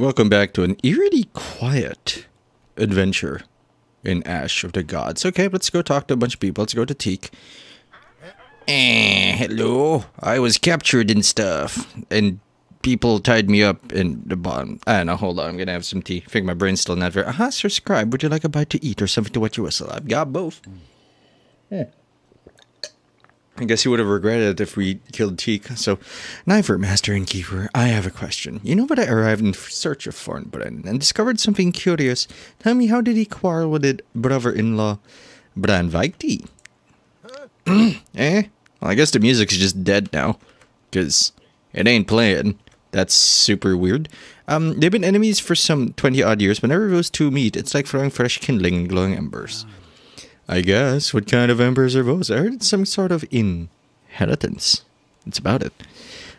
Welcome back to an eerily quiet adventure in Ash of the Gods. Okay, let's go talk to a bunch of people. Let's go to Teak. Hello. I was captured and stuff. And people tied me up in the bottom. I don't know, hold on. I'm going to have some tea. I think my brain's still not very... Sir Scribe, would you like a bite to eat or something to wet your whistle? I've got both. Yeah. I guess he would have regretted it if we killed Teak. So, Knifer, Master and Keeper, I have a question. You know, but I arrived in search of Thornbren and discovered something curious. Tell me, how did he quarrel with his brother-in-law, Branvigti? Well, I guess the music's just dead now, because it ain't playing. That's super weird. They've been enemies for some 20-odd years. Whenever those two meet, it's like throwing fresh kindling and glowing embers. I guess. What kind of embers are those? I heard it's some sort of inheritance. It's about it.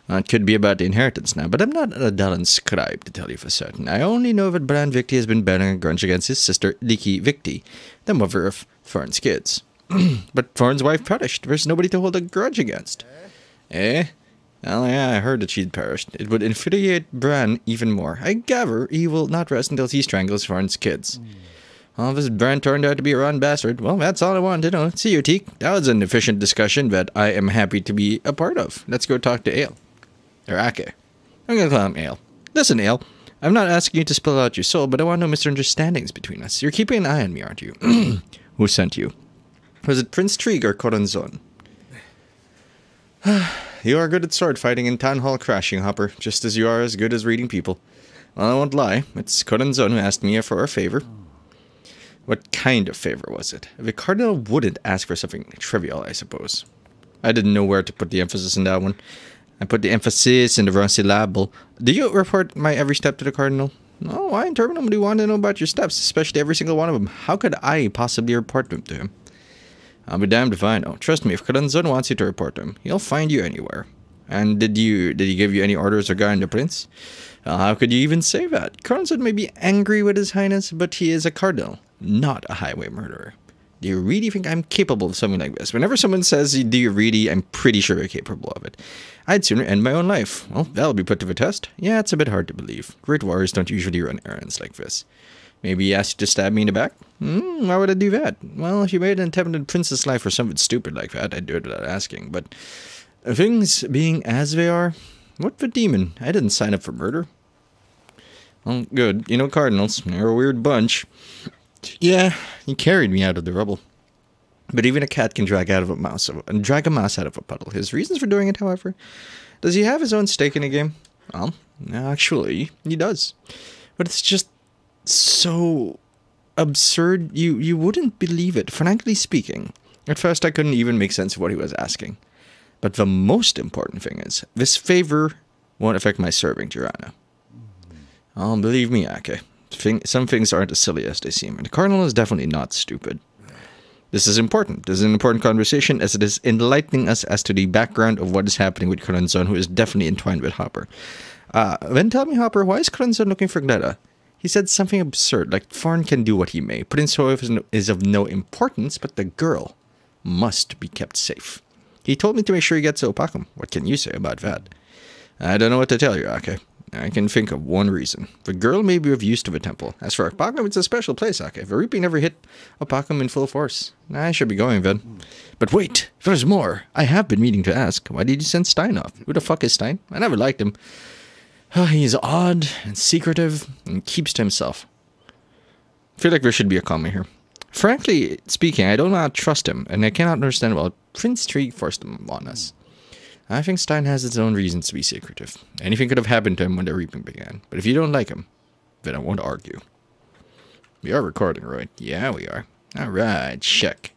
It could be about the inheritance now, but I'm not an Adalan scribe to tell you for certain. I only know that Bran Victi has been bearing a grudge against his sister, Liki Victi, the mother of Thorn's kids. But Thorn's wife perished. There's nobody to hold a grudge against. Well, yeah, I heard that she'd perished. It would infuriate Bran even more. I gather he will not rest until he strangles Thorn's kids. Well, this Bran turned out to be a rotten bastard. Well, that's all I wanted to know. See you, Teak. That was an efficient discussion that I am happy to be a part of. Let's go talk to Ale. Or Ake. I'm going to call him Ale. Listen, Ale. I'm not asking you to spill out your soul, but I want to know misunderstandings between us. You're keeping an eye on me, aren't you? Who sent you? Was it Prince Trig or Coranzon? You are good at sword fighting and town hall crashing, Hopper, just as you are as good as reading people. Well, I won't lie. It's Coranzon who asked me for a favor. What kind of favor was it? The Cardinal wouldn't ask for something trivial, I suppose. I didn't know where to put the emphasis in that one. I put the emphasis in the wrong syllable. Do you report my every step to the Cardinal? No, I interminably want to know about your steps, especially every single one of them. How could I possibly report them to him? I'll be damned if I know. Trust me, if Coranzon wants you to report to him, he'll find you anywhere. And did he give you any orders regarding the prince? Well, how could you even say that? Coranzon may be angry with his highness, but he is a cardinal, not a highway murderer. Do you really think I'm capable of something like this? Whenever someone says, do you really, I'm pretty sure you're capable of it. I'd sooner end my own life. Well, that'll be put to the test. Yeah, it's a bit hard to believe. Great warriors don't usually run errands like this. Maybe he asked you to stab me in the back? Why would I do that? Well, if you made an attempt at Prince's life or something stupid like that, I'd do it without asking. But things being as they are, what the demon? I didn't sign up for murder. Well, good. You know cardinals, they're a weird bunch. Yeah, he carried me out of the rubble. But even a cat can drag a mouse out of a puddle. His reasons for doing it, however, does he have his own stake in the game? Well, actually, he does. But it's just so absurd, you wouldn't believe it. Frankly speaking, at first I couldn't even make sense of what he was asking. But the most important thing is, this favor won't affect my serving Tirana. Oh, believe me, Ake. Some things aren't as silly as they seem, and the Cardinal is definitely not stupid. This is important. This is an important conversation, as it is enlightening us as to the background of what is happening with Coranzon, who is definitely entwined with Hopper. Then tell me, Hopper, why is Coranzon looking for Gleda? He said something absurd, like Thorn can do what he may. Prince Hoyf is of no importance, but the girl must be kept safe. He told me to make sure he gets to Opacum. What can you say about that? I don't know what to tell you, Ake. I can think of one reason. The girl may be of use to the temple. As for Opacum, it's a special place, Ake. The Reaping never hit Opacum in full force. I should be going then. But wait, there's more. I have been meaning to ask. Why did you send Stein off? Who the fuck is Stein? I never liked him. He's odd and secretive and keeps to himself. I feel like there should be a comma here. Frankly speaking, I do not trust him, and I cannot understand why Prince Trig forced him on us. I think Stein has his own reasons to be secretive. Anything could have happened to him when the reaping began. But if you don't like him, then I won't argue. We are recording, right? Yeah, we are. Alright, check.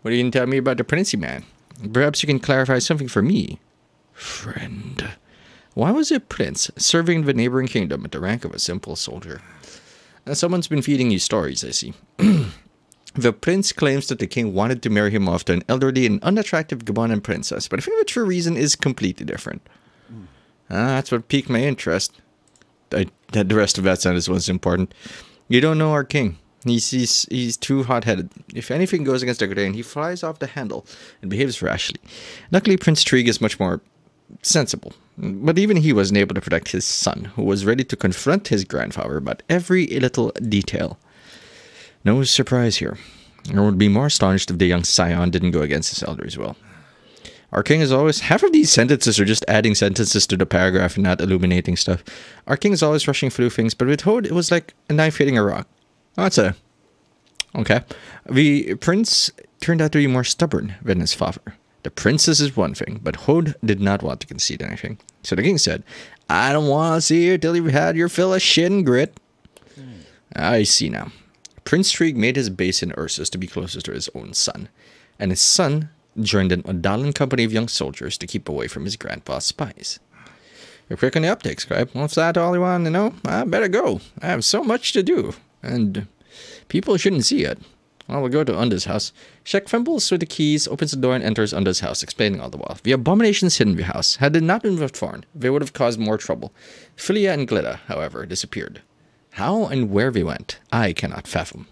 What are you going to tell me about the Princey man? Perhaps you can clarify something for me. Friend. Why was a prince serving the neighboring kingdom at the rank of a simple soldier? Someone's been feeding you stories, I see. The prince claims that the king wanted to marry him off to an elderly and unattractive Gabonan princess, but I think the true reason is completely different. That's what piqued my interest. The rest of that sentence was important. You don't know our king. He's too hot-headed. If anything goes against the grain, he flies off the handle and behaves rashly. Luckily, Prince Trig is much more sensible. But even he wasn't able to protect his son, who was ready to confront his grandfather about every little detail. No surprise here. I would be more astonished if the young scion didn't go against his elder as well. Our king is always... Half of these sentences are just adding sentences to the paragraph and not illuminating stuff. Our king is always rushing through things, but with Hode, it was like a knife hitting a rock. That's a... Okay. The prince turned out to be more stubborn than his father. The princess is one thing, but Hode did not want to concede anything. So the king said, I don't want to see you till you've had your fill of shit and grit. I see now. Prince Trig made his base in Ursus to be closer to his own son, and his son joined an Odallan company of young soldiers to keep away from his grandpa's spies. You're quick on the uptake, scribe. Well, if that's all you want to know, I better go. I have so much to do, and people shouldn't see it. I will go to Unda's house. Shek fumbles with the keys, opens the door, and enters Unda's house, explaining all the while. The abominations hidden in the house. Had it not been found, they would have caused more trouble. Philia and Glida, however, disappeared. How and where they went, I cannot fathom.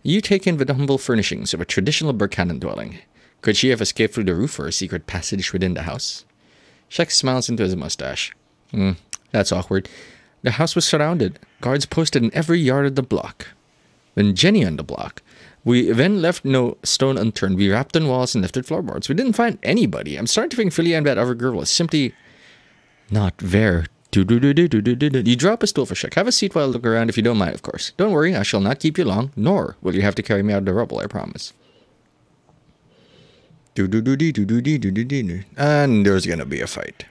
You take in the humble furnishings of a traditional Burkanan dwelling. Could she have escaped through the roof or a secret passage within the house? Shek smiles into his mustache. That's awkward. The house was surrounded. Guards posted in every yard of the block. Then Jenny on the block. We then left no stone unturned. We rapped on walls and lifted floorboards. We didn't find anybody. I'm starting to think Philia and that other girl is simply not there. You drop a stool for Shek. Have a seat while I look around if you don't mind, of course. Don't worry, I shall not keep you long, nor will you have to carry me out of the rubble, I promise. And there's gonna be a fight.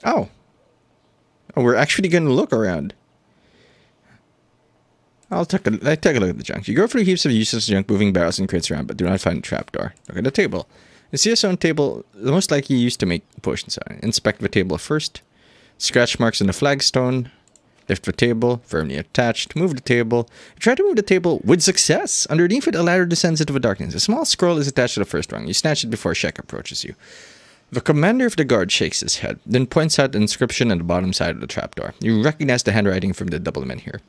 Oh, we're actually gonna look around. I'll take a look at the junk. You go through heaps of useless junk, moving barrels and crates around, but do not find a trapdoor. Look at the table. You see a stone table, the most likely used to make potions on. Inspect the table first. Scratch marks on the flagstone. Lift the table, firmly attached. Move the table. Try to move the table with success. Underneath it, a ladder descends into the darkness. A small scroll is attached to the first rung. You snatch it before Shek approaches you. The commander of the guard shakes his head, then points out the inscription on the bottom side of the trapdoor. You recognize the handwriting from the double menhir.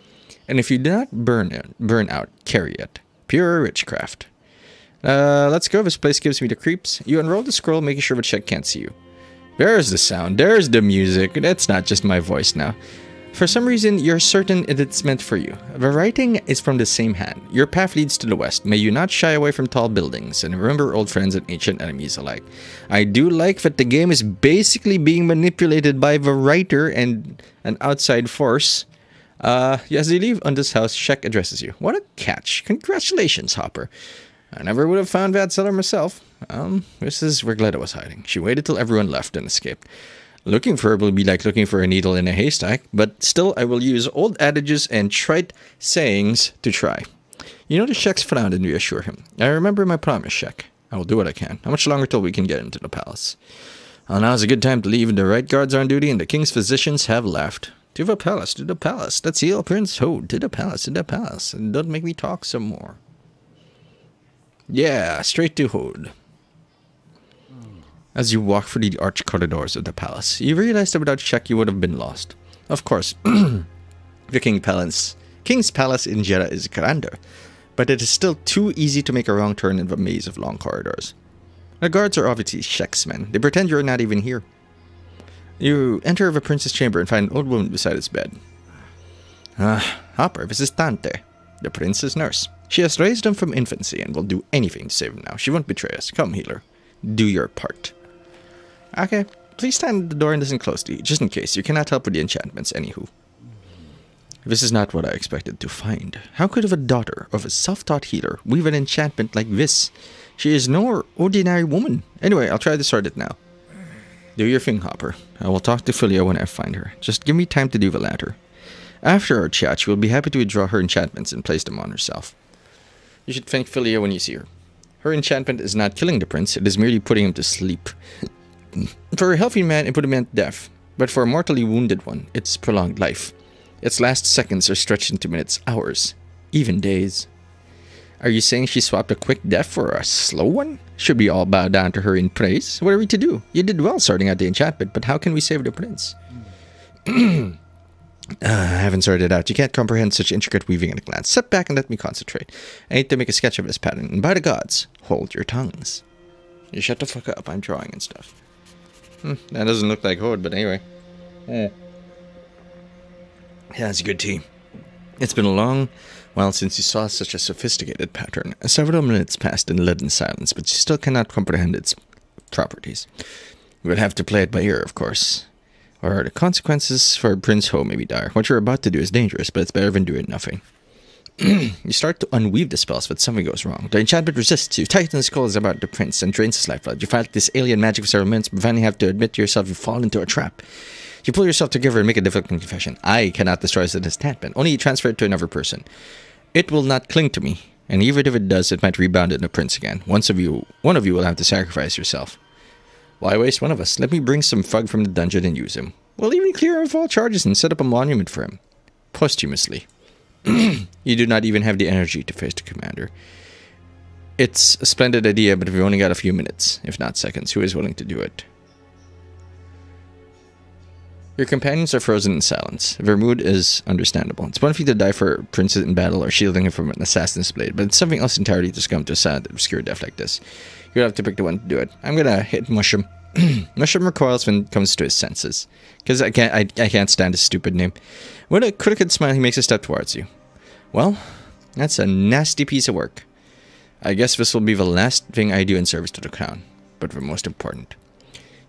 And if you do not burn out, carry it. Pure witchcraft. Let's go. This place gives me the creeps. You unroll the scroll, making sure that Shek can't see you. There's the sound. There's the music. That's not just my voice now. For some reason, you're certain it's meant for you. The writing is from the same hand. Your path leads to the west. May you not shy away from tall buildings, and remember old friends and ancient enemies alike. I do like that the game is basically being manipulated by the writer and an outside force. As you leave Unda's house, Shek addresses you. What a catch. Congratulations, Hopper. I never would have found that cellar myself. This is where Gleda was hiding. She waited till everyone left and escaped. Looking for her will be like looking for a needle in a haystack, but still I will use old adages and trite sayings to try. You notice Shek's frown and reassure him. I remember my promise, Shek. I will do what I can. How much longer till we can get into the palace? Well, now's a good time to leave. The right guards are on duty and the king's physicians have left. To the palace, to the palace. Let's heal Prince Hode. To the palace, to the palace. And don't make me talk some more. Yeah, straight to Hode. As you walk through the arched corridors of the palace, you realize that without Shek you would have been lost. Of course, the King's Palace in Jeddah is grander, but it is still too easy to make a wrong turn in the maze of long corridors. The guards are obviously Shek's men. They pretend you're not even here. You enter the prince's chamber and find an old woman beside his bed. Hopper, this is Tante, the prince's nurse. She has raised him from infancy and will do anything to save him now. She won't betray us. Come, healer. Do your part. Okay, please stand at the door and listen closely, just in case. You cannot help with the enchantments, anywho. This is not what I expected to find. How could the daughter of a self-taught healer weave an enchantment like this? She is no ordinary woman. Anyway, I'll try to sort it now. Do your thing, Hopper. I will talk to Philia when I find her. Just give me time to do the latter. After our chat, she will be happy to withdraw her enchantments and place them on herself. You should thank Philia when you see her. Her enchantment is not killing the prince, it is merely putting him to sleep. For a healthy man, it would have meant death, but for a mortally wounded one, it's prolonged life. Its last seconds are stretched into minutes, hours, even days. Are you saying she swapped a quick death for a slow one? Should we all bow down to her in praise? What are we to do? You did well sorting out the enchantment, but how can we save the prince? I haven't sorted it out. You can't comprehend such intricate weaving at a glance. Step back and let me concentrate. I need to make a sketch of this pattern, and by the gods, hold your tongues. You shut the fuck up. I'm drawing and stuff. That doesn't look like Horde, but anyway. Yeah, it's a good tea. It's been a long while since you saw such a sophisticated pattern. Several minutes passed in leaden silence, but you still cannot comprehend its properties. You would have to play it by ear, of course. Or the consequences for Prince Ho may be dire. What you're about to do is dangerous, but it's better than doing nothing. You start to unweave the spells, but something goes wrong. The enchantment resists you. Titan skulls about the prince and drains his lifeblood. You fight this alien magic for several minutes, but finally have to admit to yourself you fall into a trap. You pull yourself together and make a difficult confession. I cannot destroy this enchantment. Only you transfer it to another person. It will not cling to me, and even if it does, it might rebound in the prince again. One of you will have to sacrifice yourself. Why waste one of us? Let me bring some thug from the dungeon and use him. We'll even clear him of all charges and set up a monument for him. Posthumously. You do not even have the energy to face the commander. It's a splendid idea, but we've only got a few minutes, if not seconds. Who is willing to do it? Your companions are frozen in silence. Their mood is understandable. It's one thing to die for a prince in battle or shielding him from an assassin's blade, but it's something else entirely to succumb to a silent, obscure death like this. You'll have to pick the one to do it. I'm gonna hit Mushroom. Mushroom recoils when it comes to his senses, because I can't stand his stupid name. With a crooked smile, he makes a step towards you. Well, that's a nasty piece of work. I guess this will be the last thing I do in service to the crown, but the most important.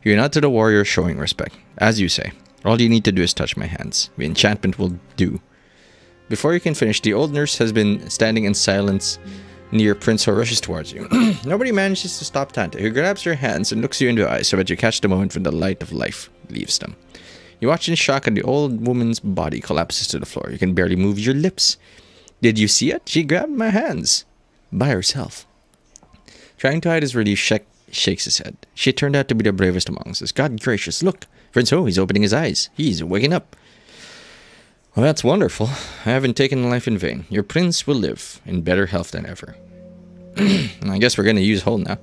You're not to the warrior showing respect. As you say, all you need to do is touch my hands. The enchantment will do. Before you can finish, the old nurse has been standing in silence near Prince Ho rushes towards you. Nobody manages to stop Tanta, who grabs your hands and looks you in the eyes so that you catch the moment when the light of life leaves them. You watch in shock and the old woman's body collapses to the floor. You can barely move your lips. Did you see it? She grabbed my hands. By herself. Trying to hide his relief, shakes his head. She turned out to be the bravest among us. God gracious, look. Prince Ho, he's opening his eyes. He's waking up. Well, that's wonderful. I haven't taken a life in vain. Your prince will live in better health than ever. I guess we're going to use Hole now.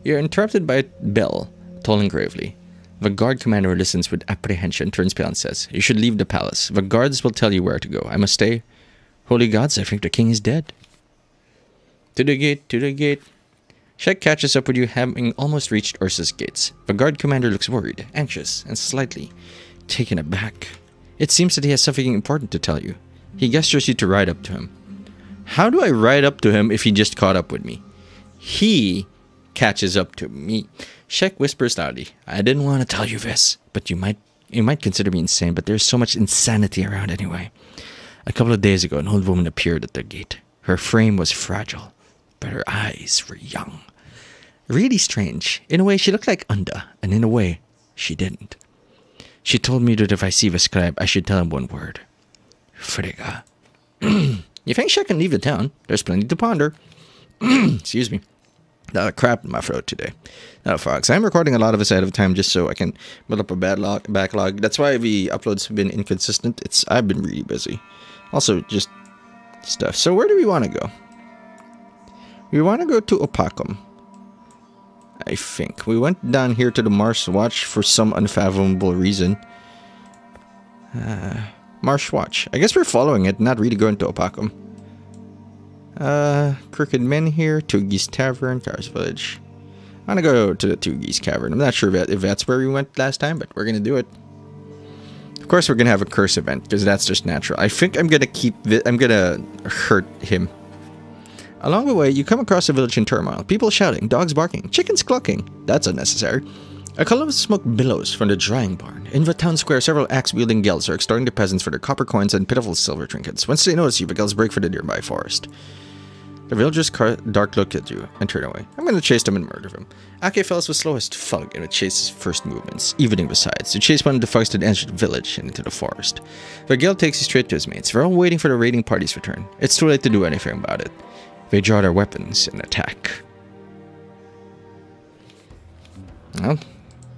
You're interrupted by a bell, tolling gravely. The guard commander listens with apprehension, turns pale and says, "You should leave the palace. The guards will tell you where to go. I must stay. Holy gods, I think the king is dead." To the gate, to the gate. Shek catches up with you, having almost reached Ursa's gates. The guard commander looks worried, anxious, and slightly taken aback. It seems that he has something important to tell you. He gestures you to ride up to him. How do I ride up to him if he just caught up with me? He catches up to me. Shek whispers loudly, "I didn't want to tell you this, but you might consider me insane, but there's so much insanity around anyway. A couple of days ago, an old woman appeared at the gate. Her frame was fragile, but her eyes were young. Really strange. In a way, she looked like Unda, and in a way, she didn't. She told me that if I see the scribe, I should tell him one word. Frigga." You think Shek can leave the town? There's plenty to ponder. Excuse me. Not a crap in my throat today. Not a fox. I'm recording a lot of this ahead of time just so I can build up a backlog. That's why the uploads have been inconsistent. I've been really busy. Also, just stuff. So where do we want to go? We want to go to Opacum. I think. We went down here to the Marsh Watch for some unfathomable reason. Marsh Watch. I guess we're following it, not really going to Opacum. Crooked Men here, Two Geese Tavern, Cars Village. I'm gonna go to the Two Geese Cavern. I'm not sure if that's where we went last time, but we're gonna do it. Of course, we're gonna have a curse event because that's just natural. I think I'm gonna hurt him. Along the way, you come across a village in turmoil. People shouting, dogs barking, chickens clucking. That's unnecessary. A column of smoke billows from the drying barn. In the town square, several axe-wielding Gels are extorting the peasants for their copper coins and pitiful silver trinkets. Once they notice you, the Gels break for the nearby forest. The villagers dark look at you and turn away. I'm gonna chase them and murder them. Ake fells the slowest thug in the chase's first movements, evening besides. You chase one of the thugs to the edge of the village and into the forest. The Gel takes you straight to his mates. They're all waiting for the raiding party's return. It's too late to do anything about it. They draw their weapons and attack. Well,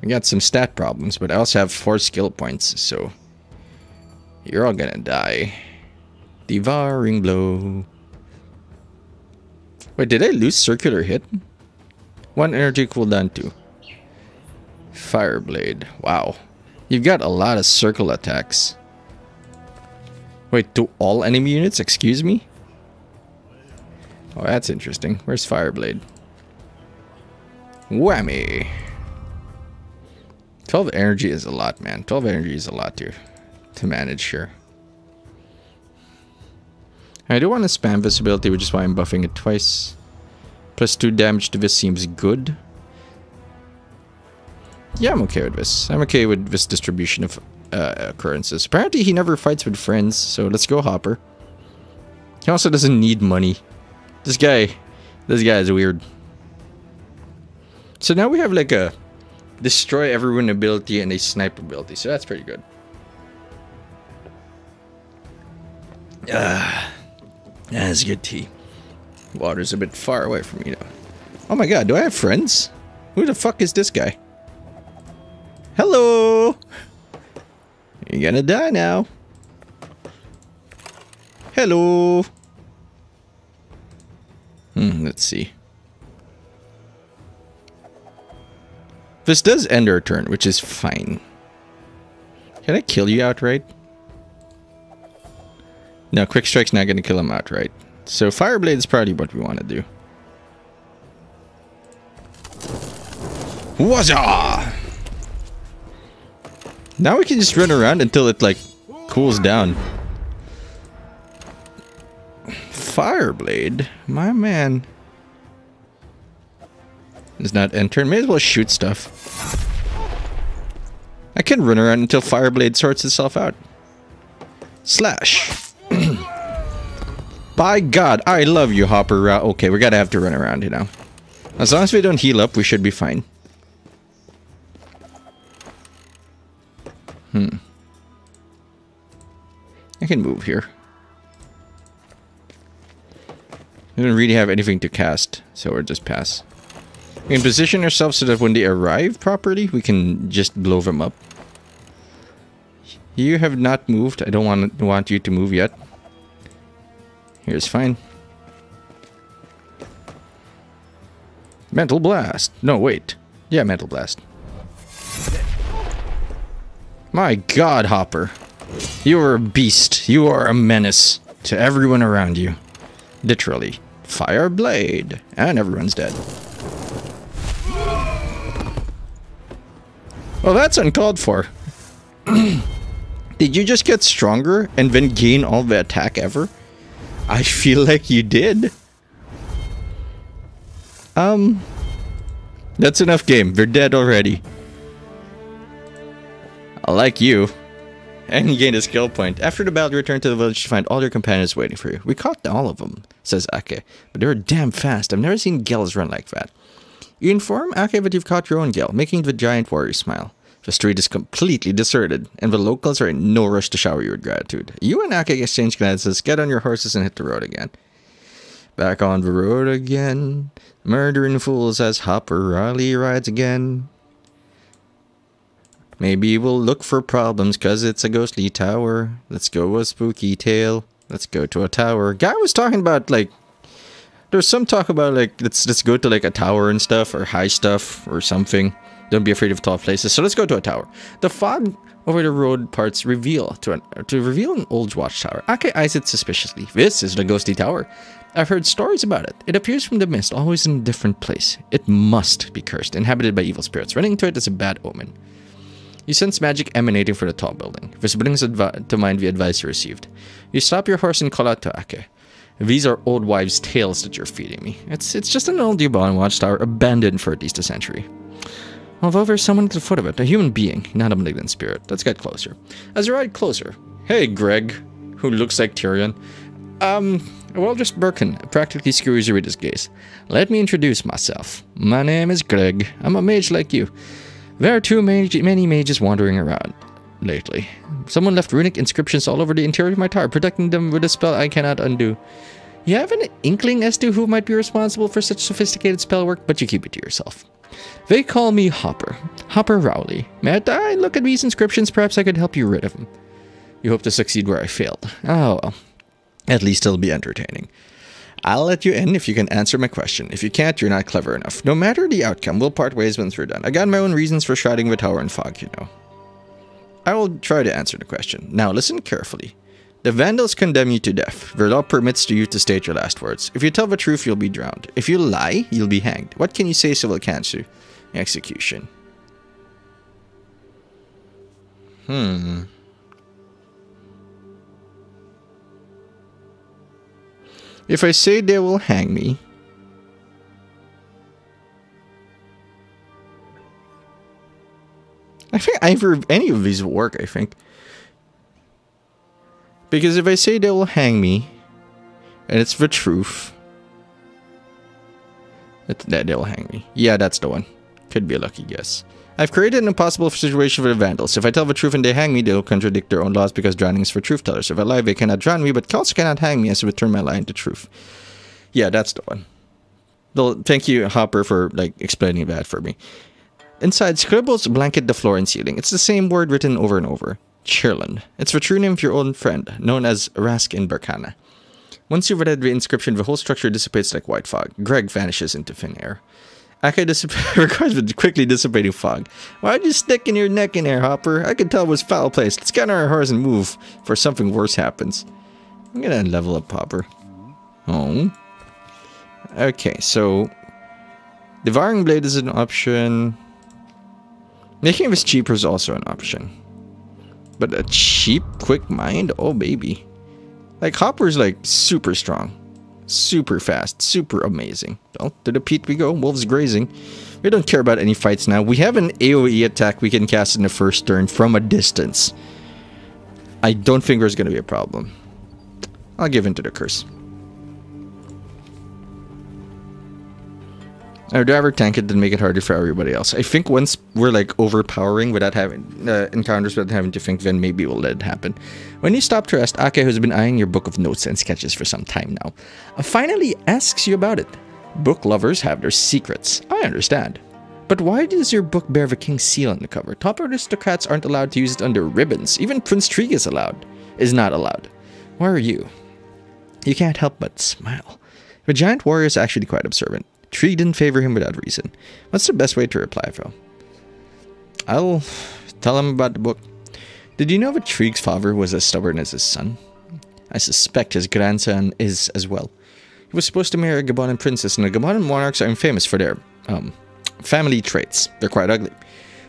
we got some stat problems, but I also have 4 skill points, so you're all gonna die. Devouring blow. Wait, did I lose circular hit? 1 energy cooldown 2. Fireblade. Wow. You've got a lot of circle attacks. Wait, to all enemy units? Excuse me? Oh, that's interesting. Where's Fireblade? Whammy. 12 energy is a lot, man. 12 energy is a lot to manage here. I do want to spam visibility, which is why I'm buffing it twice. Plus 2 damage to this seems good. Yeah, I'm okay with this. I'm okay with this distribution of occurrences. Apparently, he never fights with friends, so let's go Hopper. He also doesn't need money. This guy is weird. So now we have like a destroy everyone ability and a sniper ability, so that's pretty good. That's good tea. Water's a bit far away from me though. Oh my god, do I have friends? Who the fuck is this guy? Hello! You're gonna die now. Hello! Let's see. This does end our turn, which is fine. Can I kill you outright? No, Quick Strike's not gonna kill him outright. So Fireblade is probably what we want to do. Wazza! Now we can just run around until it like cools down. Fireblade, my man. Is not end turn. May as well shoot stuff. I can run around until Fireblade sorts itself out. Slash. By God, I love you, Hopper. Okay, we gotta have to run around, you know. As long as we don't heal up, we should be fine. I can move here. We don't really have anything to cast, so we'll just pass. We can position ourselves so that when they arrive properly, we can just blow them up. You have not moved. I don't want you to move yet. Here's fine. Mental Blast. No, wait. Yeah, Mental Blast. My God, Hopper. You are a beast. You are a menace to everyone around you. Literally. Fireblade. And everyone's dead. Well, that's uncalled for. Did you just get stronger and then gain all the attack ever? I feel like you did. That's enough game. They're dead already. I like you. And you gained a skill point. After the battle, you return to the village to find all your companions waiting for you. We caught all of them, says Ake. But they were damn fast. I've never seen Gels run like that. You inform Ake that you've caught your own Gel, making the giant warrior smile. The street is completely deserted, and the locals are in no rush to shower you with gratitude. You and Ake exchange glances, get on your horses, and hit the road again. Back on the road again. Murdering fools as Hopper Raleigh rides again. Maybe we'll look for problems cause it's a ghostly tower. Let's go a spooky tale. Let's go to a tower. Guy was talking about like there's some talk about like let's go to like a tower and stuff or high stuff or something. Don't be afraid of tall places. So let's go to a tower. The fog over the road parts reveal reveal an old watchtower. Ake eyes it suspiciously. This is the ghostly tower. I've heard stories about it. It appears from the mist, always in a different place. It must be cursed, inhabited by evil spirits. Running into it is a bad omen. You sense magic emanating from the tall building. This brings to mind the advice you received. You stop your horse and call out to Ake. These are old wives' tales that you're feeding me. It's just an old Yuban watchtower, abandoned for at least a century. Although there's someone at the foot of it, a human being, not a malignant spirit. Let's get closer. As you ride closer, hey Greg, who looks like Tyrion. Well, just Birkin practically screws you with his gaze. Let me introduce myself. My name is Greg. I'm a mage like you. There are too many mages wandering around lately. Someone left runic inscriptions all over the interior of my tower, protecting them with a spell I cannot undo. You have an inkling as to who might be responsible for such sophisticated spell work, but you keep it to yourself. They call me Hopper. Hopper Rowley. May I look at these inscriptions? Perhaps I could help you rid of them. You hope to succeed where I failed. Oh, well. At least it'll be entertaining. I'll let you in if you can answer my question. If you can't, you're not clever enough. No matter the outcome, we'll part ways once we're done. I got my own reasons for shrouding the tower in fog, you know. I will try to answer the question. Now listen carefully. The Vandals condemn you to death. Their law permits you to state your last words. If you tell the truth, you'll be drowned. If you lie, you'll be hanged. What can you say so will cancel execution? If I say they will hang me, I think either of any of these will work, I think. Because if I say they will hang me, and it's the truth, that they will hang me. Yeah, that's the one. Could be a lucky guess. I've created an impossible situation for the Vandals. If I tell the truth and they hang me, they'll contradict their own laws because drowning is for truth tellers. If I lie, they cannot drown me, but also cannot hang me as I turn my lie into truth. Yeah, that's the one. Well, thank you, Hopper, for explaining that for me. Inside, scribbles blanket the floor and ceiling. It's the same word written over and over. Chirland. It's the true name of your old friend, known as Raskin Barkana. Once you've read the inscription, the whole structure dissipates like white fog. Greg vanishes into thin air. Aka regards with quickly dissipating fog. Why'd you stick in your neck in there, Hopper? I could tell it was foul place. Let's get on our horse and move, before something worse happens. I'm gonna level up Hopper. Oh. Okay, so... Devouring Blade is an option. Making this cheaper is also an option. But a cheap, quick mind? Oh, baby. Hopper's super strong. Super fast. Super amazing. Well, to the peat we go. Wolves grazing. We don't care about any fights now. We have an AoE attack we can cast in the first turn from a distance. I don't think there's going to be a problem. I'll give in to the curse. I'd rather tank it than make it harder for everybody else. I think once we're overpowering without having encounters without having to think, then maybe we'll let it happen. When you stop to rest, Ake, who's been eyeing your book of notes and sketches for some time now, finally asks you about it. Book lovers have their secrets. I understand. But why does your book bear the king's seal on the cover? Top aristocrats aren't allowed to use it under ribbons. Even Prince Trig is not allowed. Why are you? You can't help but smile. The giant warrior is actually quite observant. Trig didn't favor him without reason. What's the best way to reply, though? I'll tell him about the book. Did you know that Trig's father was as stubborn as his son? I suspect his grandson is as well. He was supposed to marry a Gabonan princess, and the Gabonan monarchs are infamous for their, family traits. They're quite ugly.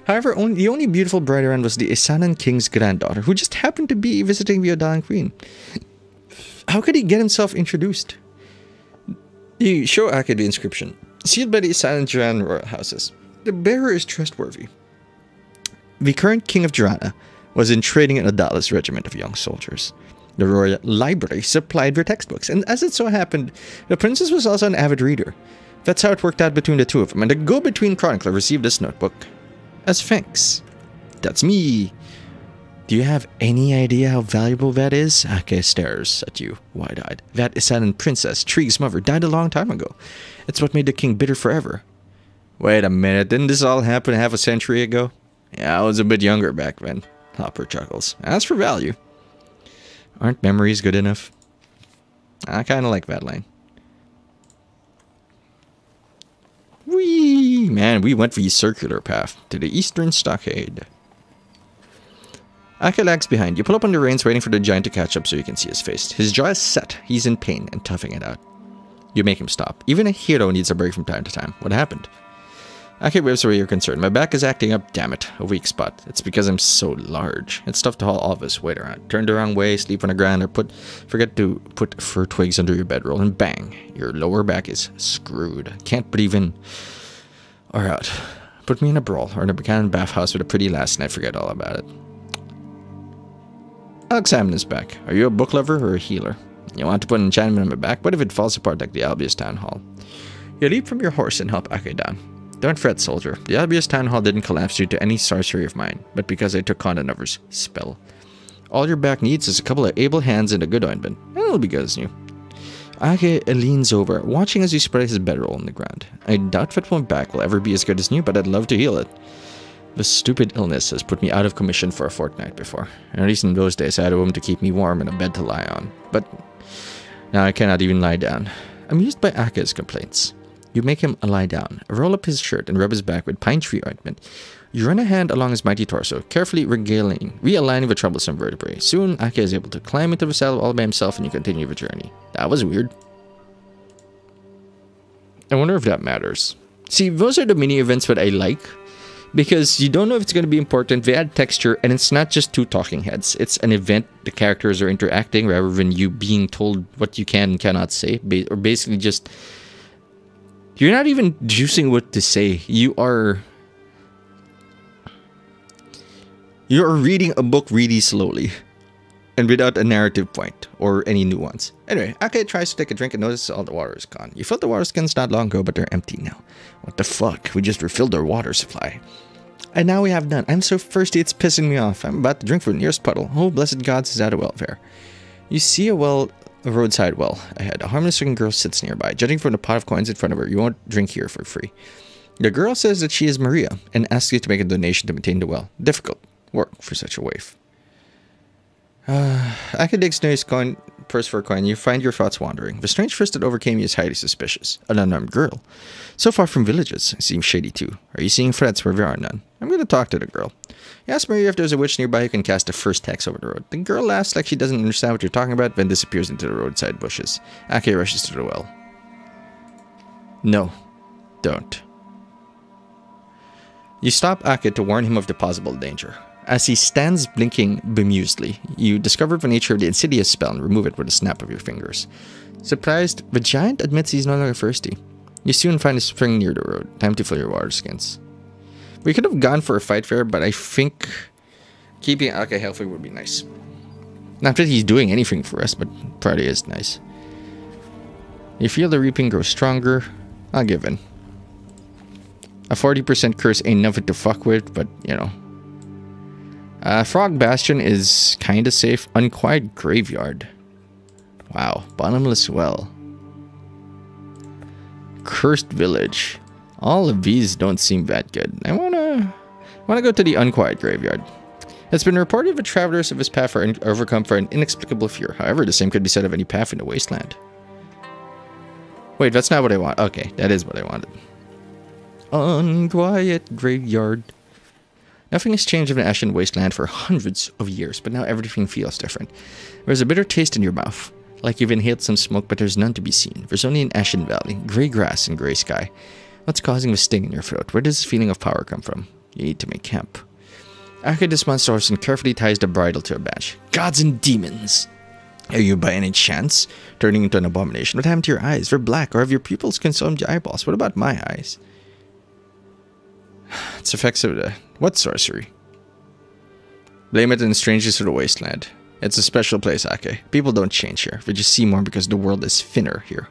However, the only beautiful bride around was the Isanan king's granddaughter, who just happened to be visiting the Odalan queen. How could he get himself introduced? You show Ake the inscription, sealed by the Isanan Jiran royal houses. The bearer is trustworthy. The current king of Jirana was in training in Adala's regiment of young soldiers. The royal library supplied their textbooks, and as it so happened, the princess was also an avid reader. That's how it worked out between the two of them, and the go-between chronicler received this notebook. As thanks. That's me. Do you have any idea how valuable that is? Ake stares at you, wide-eyed. That Isanan princess, Trig's mother, died a long time ago. It's what made the king bitter forever. Wait a minute, didn't this all happen half a century ago? Yeah, I was a bit younger back then. Hopper chuckles. As for value. Aren't memories good enough? I kinda like that line. Whee! Man, we went the circular path to the eastern stockade. Ake lags behind. You pull up on the reins, waiting for the giant to catch up so you can see his face. His jaw is set. He's in pain and toughing it out. You make him stop. Even a hero needs a break from time to time. What happened? Ake waves away your concern. My back is acting up. Damn it. A weak spot. It's because I'm so large. It's tough to haul all this weight around. Turn the wrong way, sleep on the ground, or forget to put fir twigs under your bedroll, and bang. Your lower back is screwed. Can't breathe in or out. Put me in a brawl or in a Buchanan bathhouse with a pretty lass and I forget all about it. I'll examine his back. Are you a book lover or a healer? You want to put an enchantment on my back? What if it falls apart like the Albius Town Hall? You leap from your horse and help Ake down. Don't fret, soldier. The Albius Town Hall didn't collapse due to any sorcery of mine, but because I took on another's spell. All your back needs is a couple of able hands and a good ointment, and it'll be good as new. Ake leans over, watching as you spread his bedroll on the ground. I doubt that one back will ever be as good as new, but I'd love to heal it. The stupid illness has put me out of commission for a fortnight before. At least in those days I had a room to keep me warm and a bed to lie on. But now I cannot even lie down. Amused by Ake's complaints. You make him lie down, roll up his shirt, and rub his back with pine tree ointment. You run a hand along his mighty torso, carefully realigning the troublesome vertebrae. Soon, Ake is able to climb into the saddle all by himself, and you continue the journey. That was weird. I wonder if that matters. See, those are the mini events that I like, because you don't know if it's going to be important. They add texture, and it's not just two talking heads. It's an event. The characters are interacting rather than you being told what you can and cannot say, or basically just... You're not even juicing what to say. You're reading a book really slowly and without a narrative point or any nuance. Anyway, Ake tries to take a drink and notices all the water is gone. You filled the water skins not long ago, but they're empty now. What the fuck? We just refilled our water supply. And now we have none. I'm so thirsty it's pissing me off. I'm about to drink from the nearest puddle. Oh, blessed gods, is that a well there? You see a roadside well ahead. A harmless-looking girl sits nearby. Judging from the pot of coins in front of her, you won't drink here for free. The girl says that she is Maria and asks you to make a donation to maintain the well. Difficult work for such a waif. Ake digs near his purse for a coin. You find your thoughts wandering. The strange first that overcame you is highly suspicious. An unarmed girl. So far from villages. Seems shady too. Are you seeing threats where there are none? I'm going to talk to the girl. You ask Maria if there's a witch nearby who can cast a first hex over the road. The girl laughs like she doesn't understand what you're talking about, then disappears into the roadside bushes. Ake rushes to the well. No. Don't. You stop Ake to warn him of the possible danger. As he stands blinking bemusedly, you discover the nature of the insidious spell and remove it with a snap of your fingers. Surprised, the giant admits he's no longer thirsty. You soon find a spring near the road. Time to fill your water skins. We could have gone for a fight fair, but I think keeping Ake healthy would be nice. Not that he's doing anything for us, but probably is nice. You feel the reaping grow stronger. I'll give in. A 40% curse ain't nothing to fuck with, but, you know. Frog Bastion is kinda safe. Unquiet Graveyard. Wow. Bottomless Well. Cursed Village. All of these don't seem that good. I wanna go to the Unquiet Graveyard. It's been reported that travelers of this path are overcome for an inexplicable fear. However, the same could be said of any path in the wasteland. Wait, that's not what I want. Okay, that is what I wanted. Unquiet Graveyard. Nothing has changed in the Ashen Wasteland for hundreds of years, but now everything feels different. There's a bitter taste in your mouth, like you've inhaled some smoke, but there's none to be seen. There's only an ashen valley, gray grass and gray sky. What's causing the sting in your throat? Where does this feeling of power come from? You need to make camp. Ake dismounts the horse and carefully ties the bridle to a bench. Gods and demons! Are you by any chance turning into an abomination? What happened to your eyes? They're black, or have your pupils consumed your eyeballs? What about my eyes? It's effects of the... What sorcery? Blame it on the strangers of the wasteland. It's a special place, Ake. People don't change here. They just see more because the world is thinner here.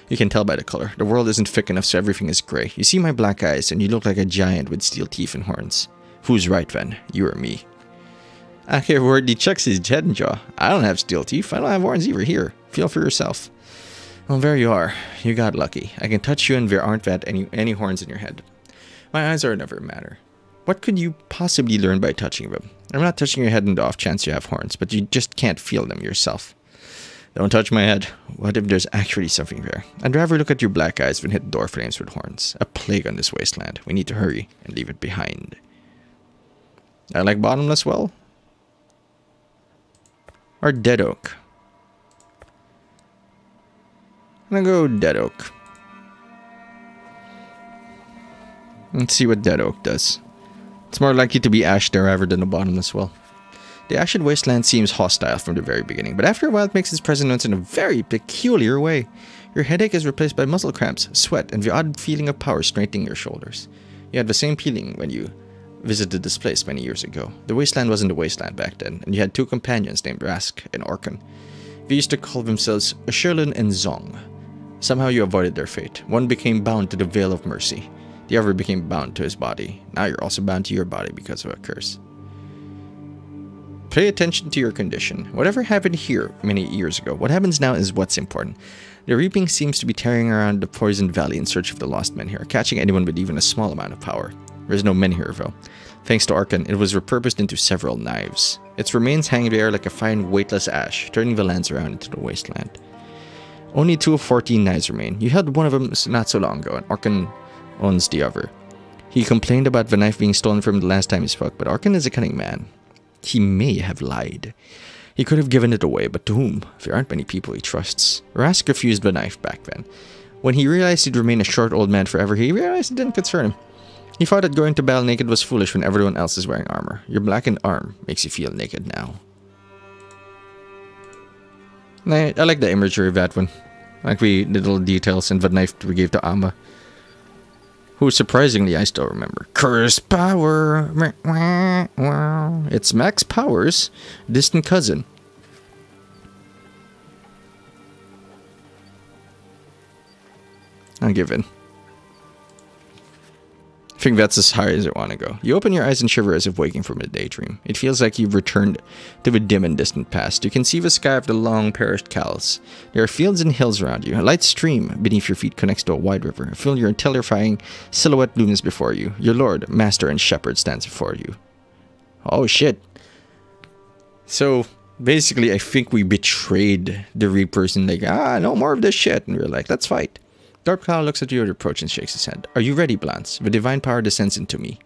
You can tell by the color. The world isn't thick enough, so everything is gray. You see my black eyes, and you look like a giant with steel teeth and horns. Who's right, then? You or me? Ake worriedly checks his head and jaw. I don't have steel teeth. I don't have horns either. Here, feel for yourself. Well, there you are. You got lucky. I can touch you, and there aren't any horns in your head. My eyes are never matter. What could you possibly learn by touching them? I'm not touching your head in the off chance you have horns, but you just can't feel them yourself. Don't touch my head. What if there's actually something there? I'd rather look at your black eyes than hit door frames with horns. A plague on this wasteland. We need to hurry and leave it behind. I like Bottomless Well. Or Dead Oak. I'm gonna go Dead Oak. Let's see what Dead Oak does. It's more likely to be ash there rather than a bottomless well. The Ashen Wasteland seems hostile from the very beginning, but after a while it makes its presence in a very peculiar way. Your headache is replaced by muscle cramps, sweat, and the odd feeling of power straightening your shoulders. You had the same feeling when you visited this place many years ago. The wasteland wasn't a wasteland back then, and you had two companions named Rask and Orkan. They used to call themselves Sherlin and Zong. Somehow you avoided their fate. One became bound to the Veil of Mercy. The other became bound to his body. Now you're also bound to your body because of a curse. Pay attention to your condition. Whatever happened here many years ago, what happens now is what's important. The Reaping seems to be tearing around the Poisoned Valley in search of the lost men here, catching anyone with even a small amount of power. There's no men here, though. Thanks to Orkan, it was repurposed into several knives. Its remains hang there like a fine weightless ash, turning the lands around into the wasteland. Only 2 of 14 knives remain. You held one of them not so long ago, and Orkan owns the other. He complained about the knife being stolen from him the last time he spoke, but Orkan is a cunning man. He may have lied. He could have given it away, but to whom? There aren't many people he trusts. Rask refused the knife back then. When he realized he'd remain a short old man forever, he realized it didn't concern him. He thought that going to battle naked was foolish when everyone else is wearing armor. Your blackened arm makes you feel naked now. I like the imagery of that one. I like the little details in the knife we gave to Amma. Who, surprisingly, I still remember. Curse power! It's Max Power's distant cousin. I'll give in. I think that's as high as I want to go. You open your eyes and shiver as if waking from a daydream. It feels like you've returned to the dim and distant past. You can see the sky of the long perished cows. There are fields and hills around you. A light stream beneath your feet connects to a wide river. A familiar and terrifying silhouette looms before you. Your lord, master, and shepherd stands before you. Oh shit. So basically I think we betrayed the Reapers and like, no more of this shit. And we're like, let's fight. Dark Cloud looks at you at your approach and shakes his head. Are you ready, Blance? The divine power descends into me.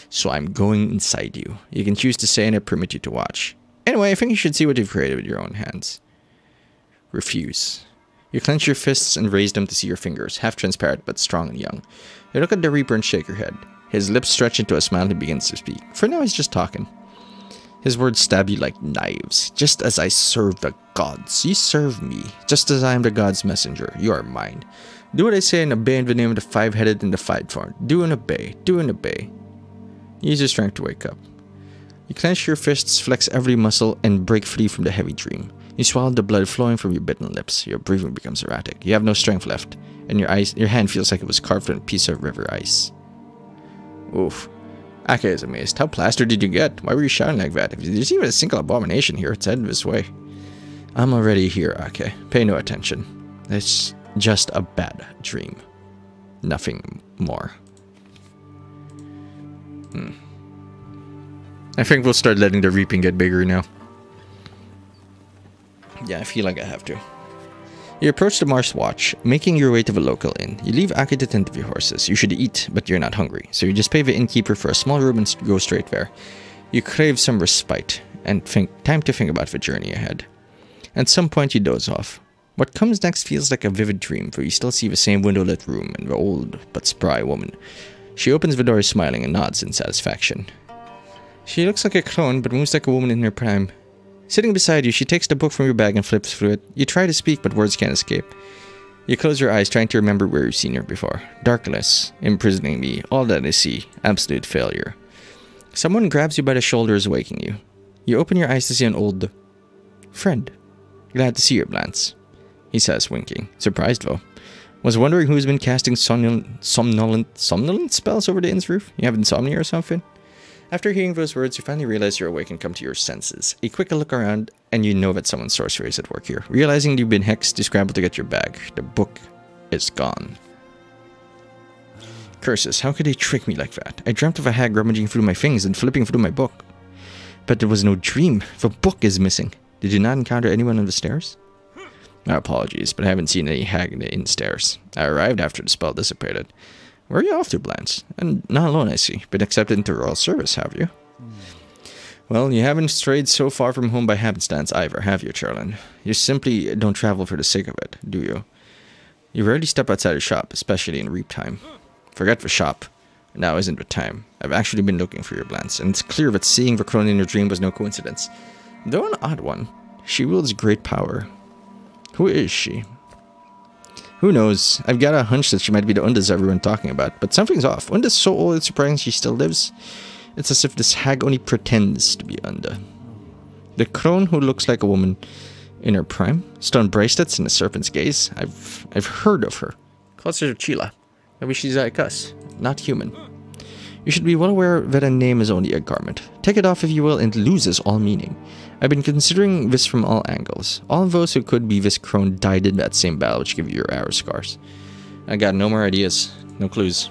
So I'm going inside you. You can choose to stay and I permit you to watch. Anyway, I think you should see what you've created with your own hands. Refuse. You clench your fists and raise them to see your fingers, half transparent but strong and young. You look at the Reaper and shake your head. His lips stretch into a smile and he begins to speak. For now he's just talking. His words stab you like knives. Just as I serve the gods, you serve me. Just as I am the gods' messenger, you are mine. Do what I say and obey in the name of the five-headed and the five-horned. Do and obey. Do and obey. Use your strength to wake up. You clench your fists, flex every muscle, and break free from the heavy dream. You swallow the blood flowing from your bitten lips. Your breathing becomes erratic. You have no strength left, and your hand feels like it was carved on a piece of river ice. Oof. Ake is amazed. How plastered did you get? Why were you shouting like that? If there's even a single abomination here, it's headed this way. I'm already here, Ake. Pay no attention. It's just a bad dream. Nothing more. I think we'll start letting the reaping get bigger now. Yeah, I feel like I have to. You approach the Marsh Watch, making your way to the local inn. You leave Ake to tend to your horses. You should eat, but you're not hungry, so you just pay the innkeeper for a small room and go straight there. You crave some respite, and time to think about the journey ahead. At some point you doze off. What comes next feels like a vivid dream, for you still see the same window-lit room and the old but spry woman. She opens the door smiling and nods in satisfaction. She looks like a clone, but moves like a woman in her prime. Sitting beside you, she takes the book from your bag and flips through it. You try to speak, but words can't escape. You close your eyes, trying to remember where you've seen her before. Darkness, imprisoning me, all that I see, absolute failure. Someone grabs you by the shoulders, waking you. You open your eyes to see an old friend. Glad to see you, Blance, he says, winking. Surprised, though. Was wondering who's been casting somnolent spells over the inn's roof? You have insomnia or something? After hearing those words, you finally realize you're awake and come to your senses. A quick look around, and you know that someone's sorcery is at work here. Realizing you've been hexed, you scramble to get your bag. The book is gone. Curses, how could they trick me like that? I dreamt of a hag rummaging through my things and flipping through my book. But there was no dream. The book is missing. Did you not encounter anyone on the stairs? My apologies, but I haven't seen any hag in the inn stairs. I arrived after the spell dissipated. Where are you off to, Blance? And not alone, I see. Been accepted into royal service, have you? Well, you haven't strayed so far from home by happenstance either, have you, Charlene? You simply don't travel for the sake of it, do you? You rarely step outside a shop, especially in reap time. Forget the shop. Now isn't the time. I've actually been looking for your Blance, and it's clear that seeing the crone in your dream was no coincidence. Though an odd one, she wields great power. Who is she? Who knows? I've got a hunch that she might be the Undas everyone's talking about, but something's off. Unda's so old it's surprising she still lives. It's as if this hag only pretends to be Unda. The crone who looks like a woman in her prime, stone bracelets and a serpent's gaze. I've heard of her. Calls her Chila. Maybe she's like us, not human. You should be well aware that a name is only a garment. Take it off if you will, and it loses all meaning. I've been considering this from all angles. All of those who could be this crone died in that same battle which give you your arrow scars. I got no more ideas, no clues.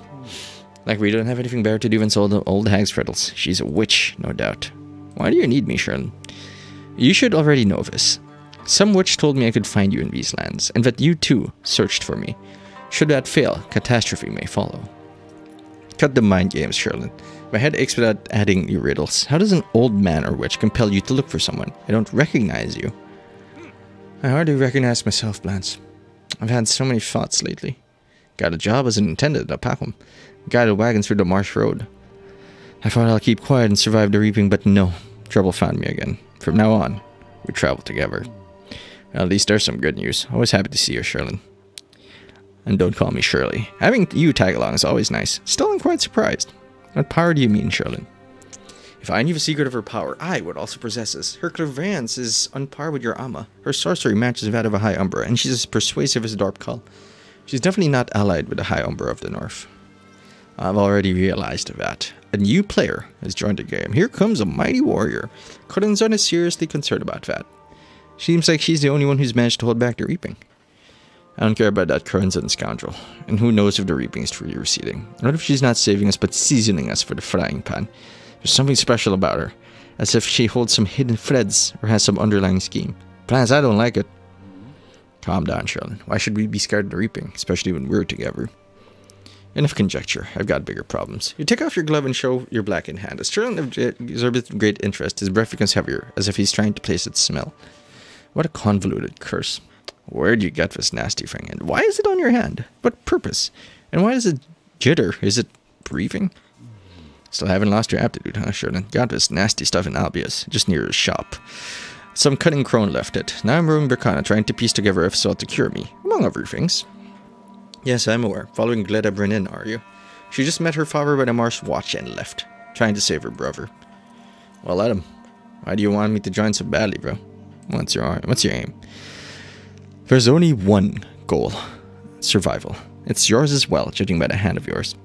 Like we don't have anything better to do than solve the old hag's riddles. She's a witch, no doubt. Why do you need me, Sharon? You should already know this. Some witch told me I could find you in these lands, and that you too searched for me. Should that fail, catastrophe may follow. Cut the mind games, Sherlin. My head aches without adding new riddles. How does an old man or witch compel you to look for someone? I don't recognize you. I hardly recognize myself, Blance. I've had so many thoughts lately. Got a job as an attendant at Packham. Guided wagons through the marsh road. I thought I'll keep quiet and survive the reaping, but no. Trouble found me again. From now on, we travel together. Well, at least there's some good news. Always happy to see you, Sherlin. And don't call me Shirley. Having you tag along is always nice. Still, I'm quite surprised. What power do you mean, Sherlin? If I knew the secret of her power, I would also possess this. Her clairvoyance is on par with your Amma. Her sorcery matches that of a High Umbra, and she's as persuasive as Dorp Cull. She's definitely not allied with the High Umbra of the North. I've already realized that. A new player has joined the game. Here comes a mighty warrior. Corazon is seriously concerned about that. Seems like she's the only one who's managed to hold back the reaping. I don't care about that Corazon scoundrel. And who knows if the reaping is truly receding. What if she's not saving us but seasoning us for the frying pan? There's something special about her. As if she holds some hidden threads or has some underlying scheme. Plans, I don't like it. Calm down, Sherlin. Why should we be scared of the reaping? Especially when we're together. Enough conjecture. I've got bigger problems. You take off your glove and show your blackened hand. As Sherlin observed great interest, his breath becomes heavier, as if he's trying to place its smell. What a convoluted curse. Where'd you get this nasty thing? And why is it on your hand? What purpose? And why does it jitter? Is it breathing? Still haven't lost your aptitude, huh, Sherlin? Got this nasty stuff in Albius, just near his shop. Some cunning crone left it. Now I'm roaming Berkana, trying to piece together if sought to cure me, among other things. Yes, I'm aware. Following Gleda Brennan, are you? She just met her father by the marsh watch and left, trying to save her brother. Well, let him. Why do you want me to join so badly, bro? What's your aim? There's only one goal. Survival. It's yours as well, judging by the hand of yours.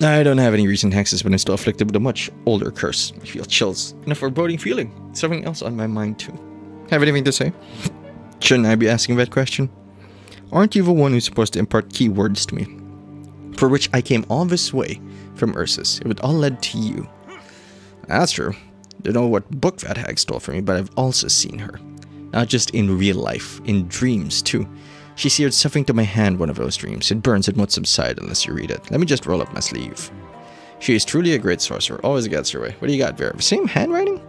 I don't have any recent hexes, but I'm still afflicted with a much older curse. I feel chills and a foreboding feeling. Something else on my mind, too. Have anything to say? Shouldn't I be asking that question? Aren't you the one who's supposed to impart key words to me? For which I came all this way from Ursus. It all led to you. That's true. Don't know what book that hag stole from me, but I've also seen her. Not just in real life, in dreams, too. She seared something to my hand one of those dreams. It burns and won't subside unless you read it. Let me just roll up my sleeve. She is truly a great sorcerer, always gets her way. What do you got, Vera? The same handwriting?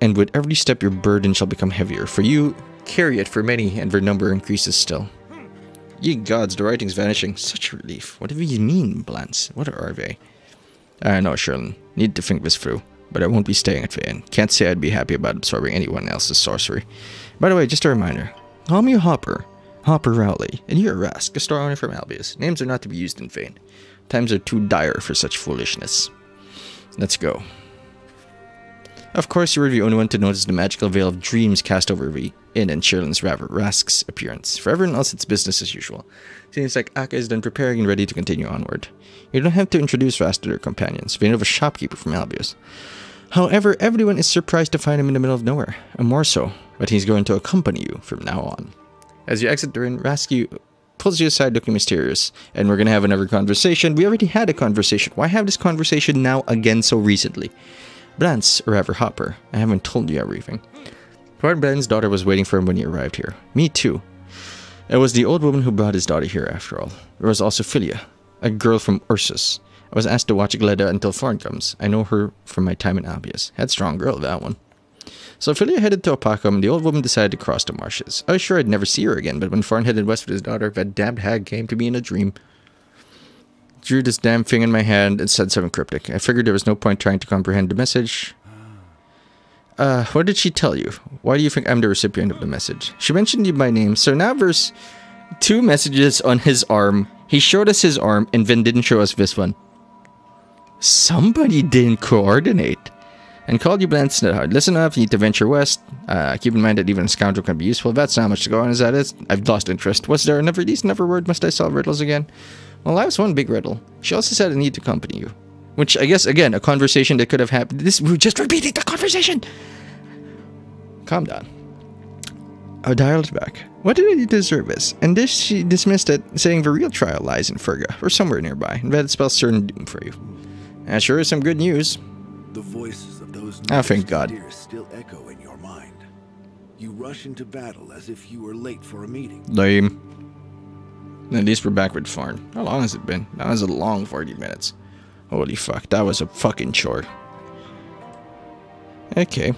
And with every step your burden shall become heavier. For you, carry it for many, and their number increases still. Ye gods, the writing's vanishing. Such a relief. What do you mean, Blance? What are they? I know, Sherlin. Need to think this through. But I won't be staying at the inn. Can't say I'd be happy about absorbing anyone else's sorcery. By the way, just a reminder. Call me Hopper. Hopper Rowley. And you're Rask, a store owner from Albius. Names are not to be used in vain. Times are too dire for such foolishness. Let's go. Of course, you were the only one to notice the magical veil of dreams cast over the inn and Sherlin's rather Rask's appearance. For everyone else, it's business as usual. Seems like Akka is done preparing and ready to continue onward. You don't have to introduce Rask to their companions. They know the shopkeeper from Albius. However, everyone is surprised to find him in the middle of nowhere, and more so, that he's going to accompany you from now on. As you exit the inn, Rask pulls you aside looking mysterious, and we're going to have another conversation. We already had a conversation. Why have this conversation now again so recently? Blance, or rather Hopper, I haven't told you everything. Lord Ben's daughter was waiting for him when he arrived here. Me too. It was the old woman who brought his daughter here after all. There was also Philia, a girl from Ursus. I was asked to watch Gleda until Thorn comes. I know her from my time in Albius. Headstrong girl, that one. So Philia headed to Opacum, and the old woman decided to cross the marshes. I was sure I'd never see her again, but when Thorn headed west with his daughter, that damned hag came to me in a dream. Drew this damn thing in my hand and said something cryptic. I figured there was no point trying to comprehend the message. What did she tell you? Why do you think I'm the recipient of the message? She mentioned you by name, so now there's 2 messages on his arm. He showed us his arm and then didn't show us this one. Somebody didn't coordinate. And called you Blance Snedhard. Listen up, you need to venture west. Keep in mind that even a scoundrel can be useful. That's not much to go on, is that it? I've lost interest. Was there another decent word? Must I solve riddles again? Well, that was one big riddle. She also said I need to accompany you. Which, I guess, again, a conversation that could have happened. We're just repeating the conversation! Calm down. I dialed it back. What did I do to deserve this? And this, she dismissed it, saying the real trial lies in Ferga, or somewhere nearby, and that it spells certain doom for you. That sure is some good news. The voices of those thank God. still echo in your mind. You rush into battle as if you were late for a meeting. Lame. At least we're back with Farn. How long has it been? That was a long 40 minutes. Holy fuck, that was a fucking chore. Okay.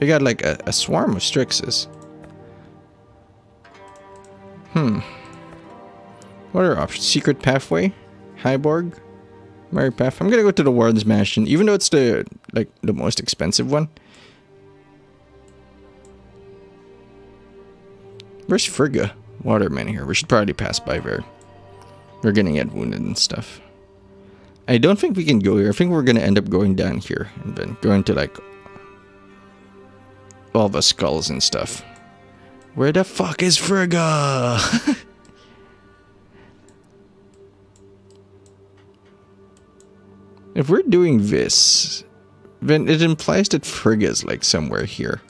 We got like a swarm of Strixes. What are options? Secret Pathway? Hyborg? Mary Path? I'm gonna go to the Warden's Mansion, even though it's the most expensive one. Where's Frigga? Waterman here. We should probably pass by there. We're gonna get wounded and stuff. I don't think we can go here. I think we're gonna end up going down here and then going to like all the skulls and stuff. Where the fuck is Frigga? If we're doing this, then it implies that Frigga's like somewhere here.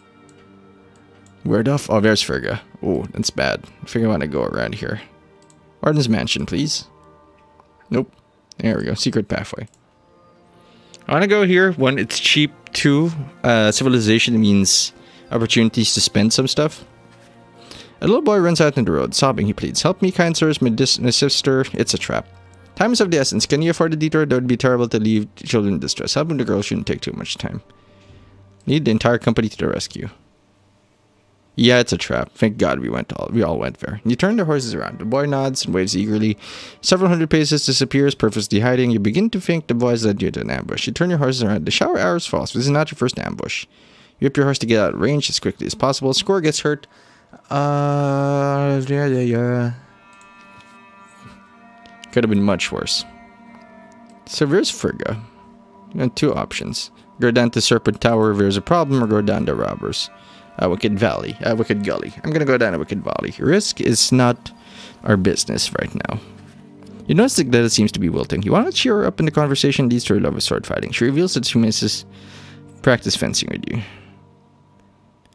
Where the f— oh, there's Frigga. Oh, that's bad. I think I want to go around here. Warden's Mansion, please. Nope. There we go. Secret Pathway. I want to go here. One, it's cheap. Two, civilization means opportunities to spend some stuff. A little boy runs out in the road, sobbing. He pleads, "Help me, kind sirs, my sister. It's a trap. Time is of the essence. Can you afford a detour? That would be terrible to leave children in distress. Helping the girl shouldn't take too much time. Need the entire company to the rescue." Yeah, it's a trap. Thank God we all went there. You turn the horses around. The boy nods and waves eagerly. Several hundred paces disappears, purposely hiding. You begin to think the boys led you to an ambush. You turn your horses around. The shower arrows falls. This is not your first ambush. You whip your horse to get out of range as quickly as possible. Score gets hurt. Yeah. Could have been much worse. So where's Frigga? You got two options. Go down to Serpent Tower if there's a problem, or go down to Robbers. Wicked Gully. I'm gonna go down to Wicked Valley. Risk is not our business right now. You notice that Gleda seems to be wilting. You want to cheer her up in the conversation leads to her love of sword fighting. She reveals that she misses practice fencing with you.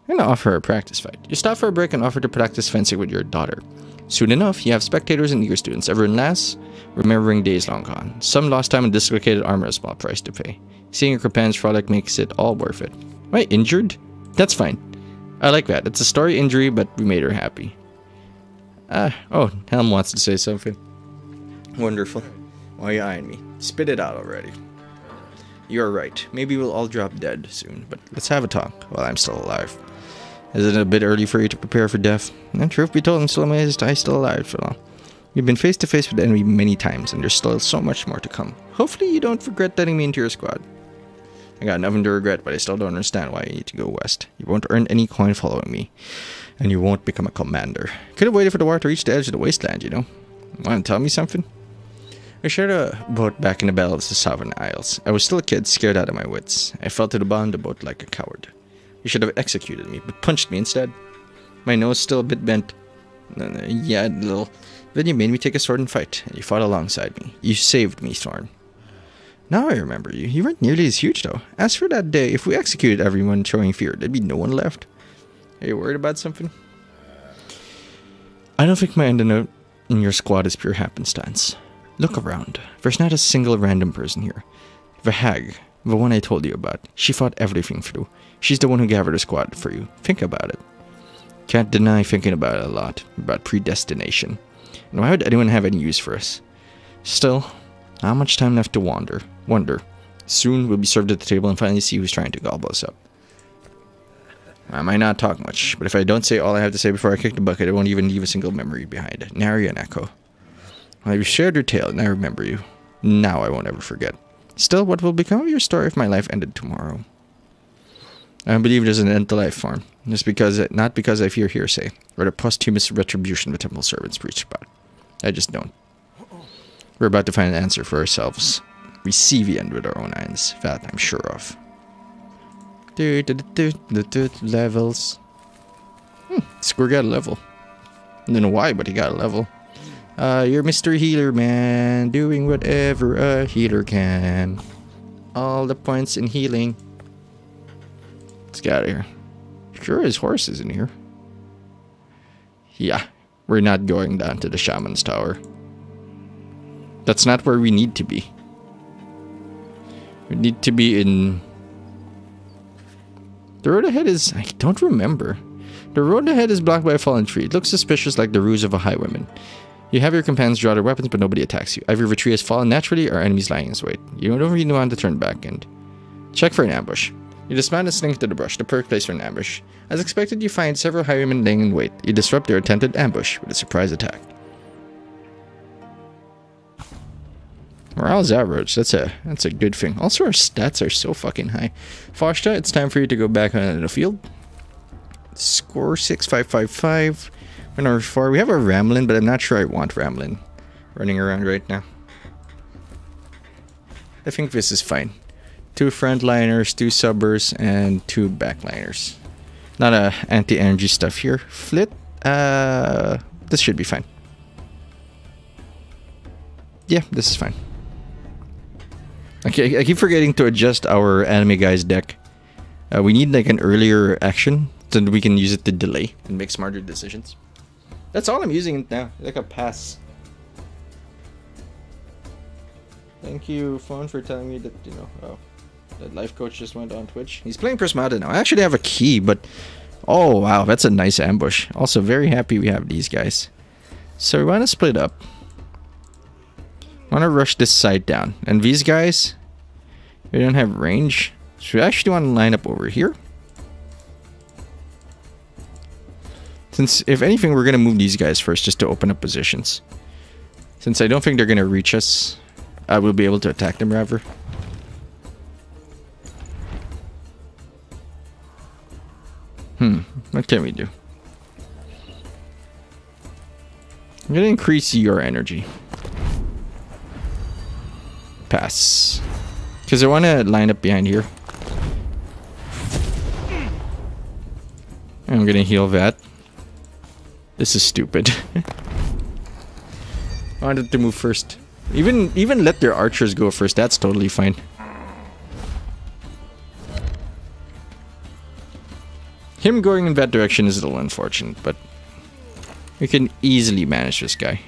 I'm gonna offer her a practice fight. You stop for a break and offer to practice fencing with your daughter. Soon enough, you have spectators and eager students. Everyone laughs, remembering days long gone. Some lost time and dislocated armor a small price to pay. Seeing your companions frolic makes it all worth it. Am I injured? That's fine. I like that. It's a story injury, but we made her happy. Oh, Helm wants to say something. Wonderful. Why are you eyeing me? Spit it out already. You're right. Maybe we'll all drop dead soon, but let's have a talk while I'm still alive. Is it a bit early for you to prepare for death? And truth be told, I'm still amazed I'm still alive for long. You've been face to face with the enemy many times, and there's still so much more to come. Hopefully you don't regret letting me into your squad. I got nothing to regret, but I still don't understand why you need to go west. You won't earn any coin following me, and you won't become a commander. Could have waited for the war to reach the edge of the wasteland, you know. Want to tell me something? I shared a boat back in the Battle of the Sovereign Isles. I was still a kid, scared out of my wits. I fell to the bottom of the boat like a coward. You should have executed me, but punched me instead. My nose still a bit bent. Yeah, a little. Then you made me take a sword and fight, and you fought alongside me. You saved me, Thorn. Now I remember you. You weren't nearly as huge, though. As for that day, if we executed everyone showing fear, there'd be no one left. Are you worried about something? I don't think my ending out in your squad is pure happenstance. Look around. There's not a single random person here. The hag, the one I told you about, she fought everything through. She's the one who gathered a squad for you. Think about it. Can't deny thinking about it a lot, about predestination. And why would anyone have any use for us? Still, not much time left to wonder. Soon we'll be served at the table and finally see who's trying to gobble us up. I might not talk much, but if I don't say all I have to say before I kick the bucket, I won't even leave a single memory behind. Nary an echo. Well, you've shared your tale, and I remember you. Now I won't ever forget. Still, what will become of your story if my life ended tomorrow? I believe there's an end to life, Farm. Not because I fear hearsay, or the posthumous retribution the temple servants preach about. I just don't. We're about to find an answer for ourselves. We see the end with our own eyes. That I'm sure of. Levels. Square got a level. I don't know why, but he got a level. You're Mr. Healer, man. Doing whatever a healer can. All the points in healing. Let's get out of here. Sure his horse is in here. Yeah. We're not going down to the Shaman's Tower. That's not where we need to be. We need to be in... The road ahead is... I don't remember. The The road ahead is blocked by a fallen tree. It looks suspicious, like the ruse of a highwayman. You have your companions draw their weapons, but nobody attacks you. Either the tree has fallen naturally or enemies lying in its wait. You don't really want to turn back and check for an ambush. You dismount and slink to the brush, the perfect place for an ambush. As expected, you find several highwaymen laying in wait. You disrupt their attempted ambush with a surprise attack. Morale's average. That's a good thing. Also, our stats are so fucking high. Foshta, it's time for you to go back on the field. Score 6555. We're number 4. We have a Ramlin, but I'm not sure I want Ramlin running around right now. I think this is fine. 2 frontliners, 2 subbers, and 2 backliners. Not a anti-energy stuff here. Flit, this should be fine. Yeah, this is fine. Okay, I keep forgetting to adjust our anime guys deck. We need like an earlier action so that we can use it to delay and make smarter decisions. That's all I'm using it now, like a pass. Thank you, phone, for telling me that, you know, oh, that life coach just went on Twitch. He's playing Prismata now. I actually have a key, but oh wow, that's a nice ambush. Also very happy we have these guys. So we want to split up. I want to rush this side down. And these guys, we don't have range. So we actually want to line up over here. Since, if anything, we're going to move these guys first just to open up positions. Since I don't think they're going to reach us, I will be able to attack them rather. What can we do? I'm going to increase your energy. Pass. Because I want to line up behind here. I'm going to heal that. This is stupid. I wanted to move first. Even let their archers go first. That's totally fine. Him going in that direction is a little unfortunate, but we can easily manage this guy.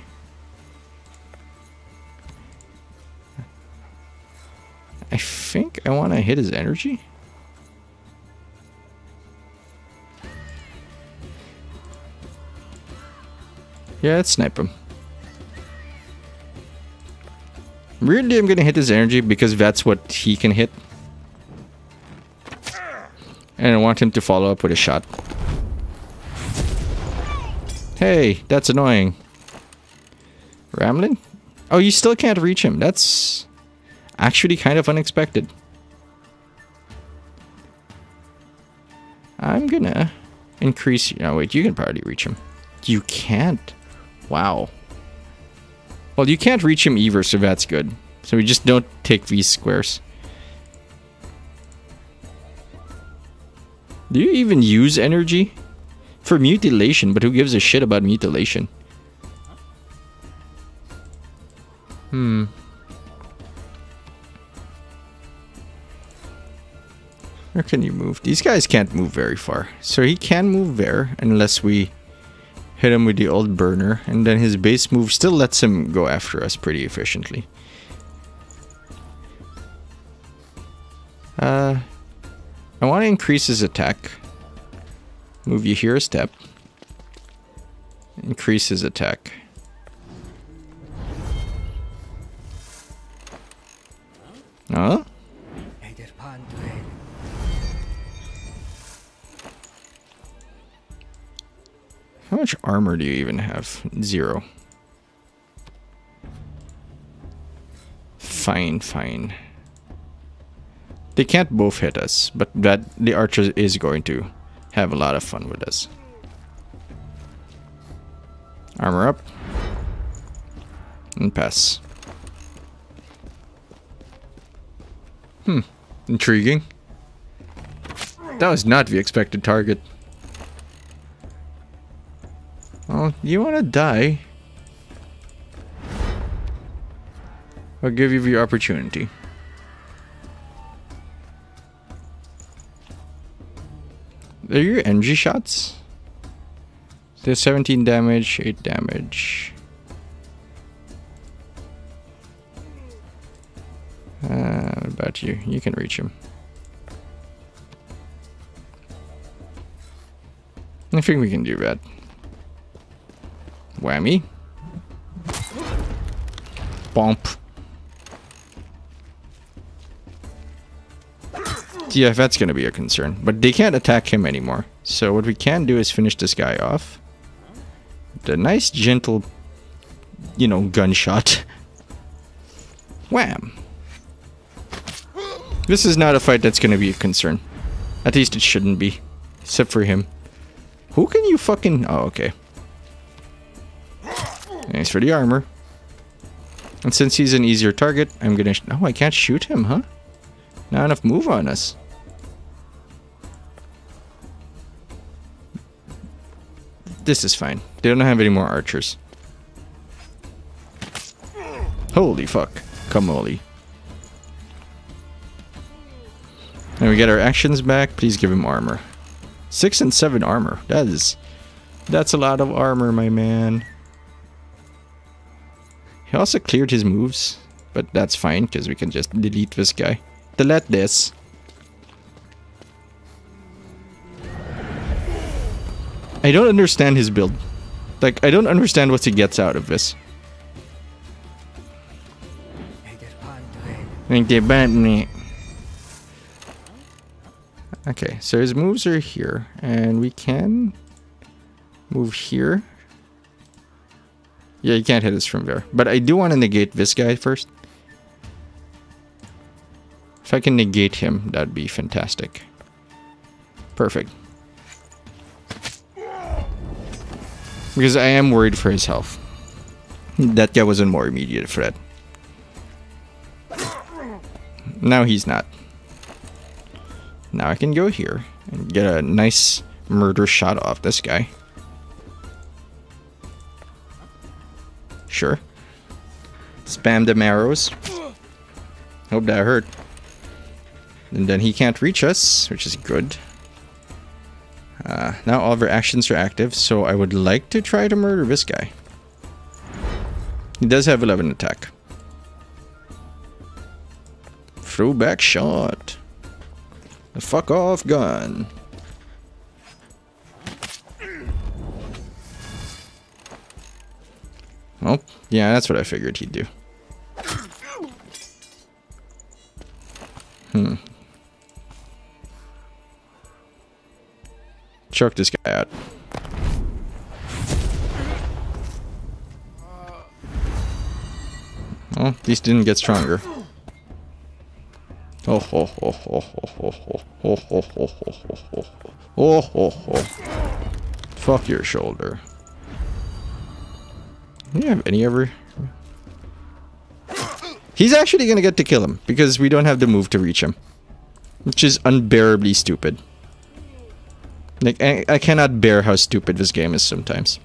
I think I want to hit his energy. Yeah, let's snipe him. Weirdly, I'm going to hit his energy because that's what he can hit. And I want him to follow up with a shot. Hey, that's annoying. Ramlin? Oh, you still can't reach him. That's actually kind of unexpected. I'm gonna increase... No, wait, you can probably reach him. You can't. Wow. Well, you can't reach him either, so that's good. So we just don't take these squares. Do you even use energy? For mutilation, but who gives a shit about mutilation? Where can you move? These guys can't move very far. So he can move there unless we hit him with the old burner. And then his base move still lets him go after us pretty efficiently. I want to increase his attack. Move you here a step. Increase his attack. Huh? How much armor do you even have? 0. Fine, fine. They can't both hit us, but that the archer is going to have a lot of fun with us. Armor up. And pass. Intriguing. That was not the expected target. Well, you want to die? I'll give you the opportunity. Are your energy shots? There's 17 damage, 8 damage. What about you? You can reach him. I think we can do that. Whammy. Bomp. Yeah, that's gonna be a concern. But they can't attack him anymore. So what we can do is finish this guy off. The nice, gentle, you know, gunshot. Wham! This is not a fight that's gonna be a concern. At least it shouldn't be. Except for him. Who can you fucking... Oh, okay. Thanks for the armor. And since he's an easier target, I'm gonna... Oh, I can't shoot him, huh? Not enough move on us. This is fine. They don't have any more archers. Holy fuck. Come holy. And we get our actions back. Please give him armor. 6 and 7 armor. That's a lot of armor, my man. He also cleared his moves. But that's fine, because we can just delete this guy. Delete this. I don't understand his build. Like, I don't understand what he gets out of this. Okay, so his moves are here. And we can move here. Yeah, you can't hit us from there. But I do want to negate this guy first. If I can negate him, that'd be fantastic. Perfect. Because I am worried for his health. That guy was a more immediate threat. Now he's not. Now I can go here and get a nice murder shot off this guy. Sure. Spam them arrows. Hope that hurt. And then he can't reach us, which is good. Now all of our actions are active, so I would like to try to murder this guy. He does have 11 attack. Throwback shot. The fuck off gun. Oh, yeah, that's what I figured he'd do. Choke this guy out. Oh, these didn't get stronger. Oh ho ho ho ho ho ho ho ho ho ho ho ho ho ho. Fuck your shoulder. Do you have any ever? He's actually gonna get to kill him because we don't have the move to reach him, which is unbearably stupid. Like I cannot bear how stupid this game is sometimes.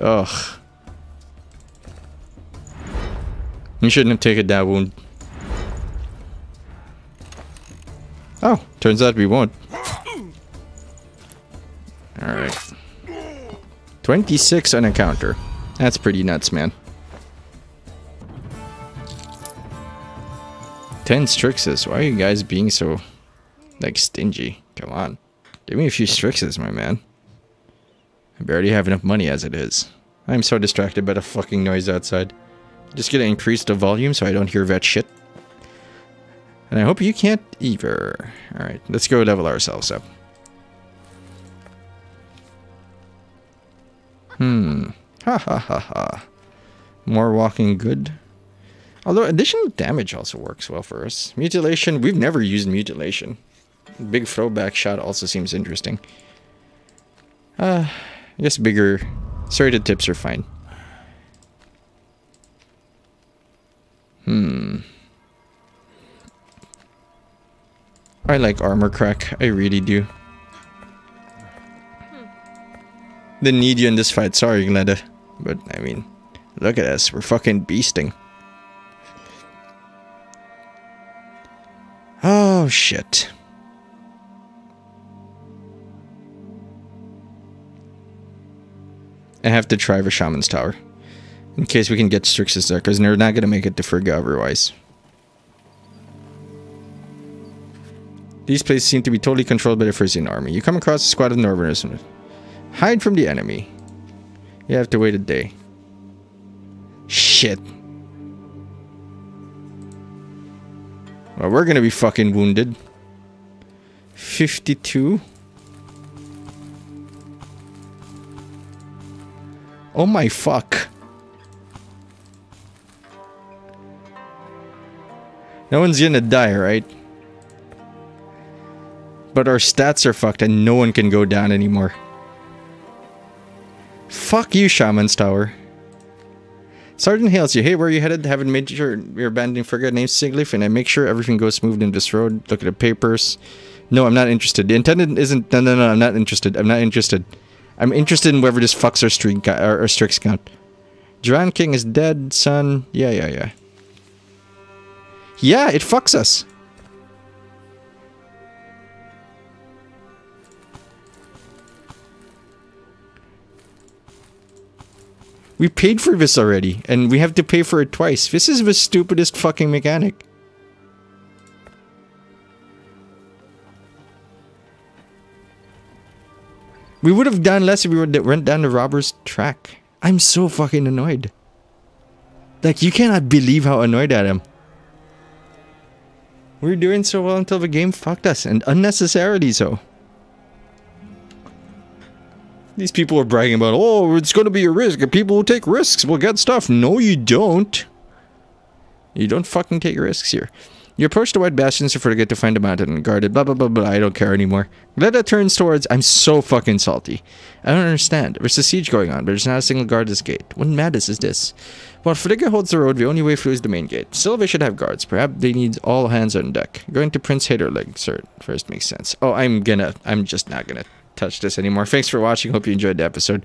Ugh. You shouldn't have taken that wound. Oh, turns out we won't. Alright. 26 on a counter. That's pretty nuts, man. 10 Strixes. Why are you guys being so, like, stingy? Come on. Give me a few Strixes, my man. I barely have enough money as it is. I'm so distracted by the fucking noise outside. Just gonna increase the volume so I don't hear that shit. And I hope you can't either. Alright, let's go level ourselves up. Ha ha ha ha. More walking good. Although additional damage also works well for us. Mutilation, we've never used mutilation. Big throwback shot also seems interesting. I guess bigger serrated tips are fine. I like armor crack. I really do. Didn't need you in this fight. Sorry, Glenda. But, I mean, look at us. We're fucking beasting. Oh, shit. I have to try the Shaman's Tower. In case we can get Strixes there, because they're not going to make it to Frigga otherwise. These places seem to be totally controlled by the Frisian army. You come across a squad of Northerners. Hide from the enemy. You have to wait a day. Shit. Well, we're gonna be fucking wounded. 52. Oh my fuck. No one's gonna die, right? But our stats are fucked and no one can go down anymore. Fuck you, Shaman's Tower. Sergeant hails you. Hey, where are you headed? Haven't made sure you're abandoning frigate named Siglif, and I make sure everything goes smooth in this road. Look at the papers. No, I'm not interested. The intendant isn't... No, I'm not interested. I'm not interested. I'm interested in whoever just fucks our streak our Strix count. Duran King is dead, son. Yeah. Yeah, it fucks us. We paid for this already, and we have to pay for it twice. This is the stupidest fucking mechanic. We would have done less if we went down the robber's track. I'm so fucking annoyed. Like, you cannot believe how annoyed I am. We were doing so well until the game fucked us, and unnecessarily so. These people are bragging about, oh, it's going to be a risk. People who take risks will get stuff. No, you don't. You don't fucking take risks here. You approach the White Bastions to forget to find a mountain and guard it. Blah, blah, blah, blah. I don't care anymore. Gleda turns towards... I'm so fucking salty. I don't understand. There's a siege going on, but there's not a single guard at this gate. What madness is this? While Frigga holds the road, the only way through is the main gate. Still, they should have guards. Perhaps they need all hands on deck. Going to Prince Haterleg, sir. First makes sense. Oh, I'm just not gonna touch this anymore. Thanks for watching. Hope you enjoyed the episode.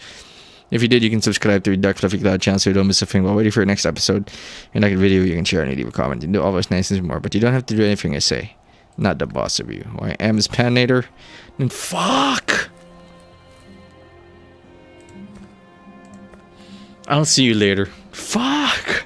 If you did, you can subscribe to the Dark Fluffy Cloud channel so you don't miss a thing while waiting for your next episode. If you like the video, you can share and leave a comment. You can do all those nice things and more, but you don't have to do anything I say. Not the boss of you. Who I am is Patinator. And fuck! I'll see you later. Fuck!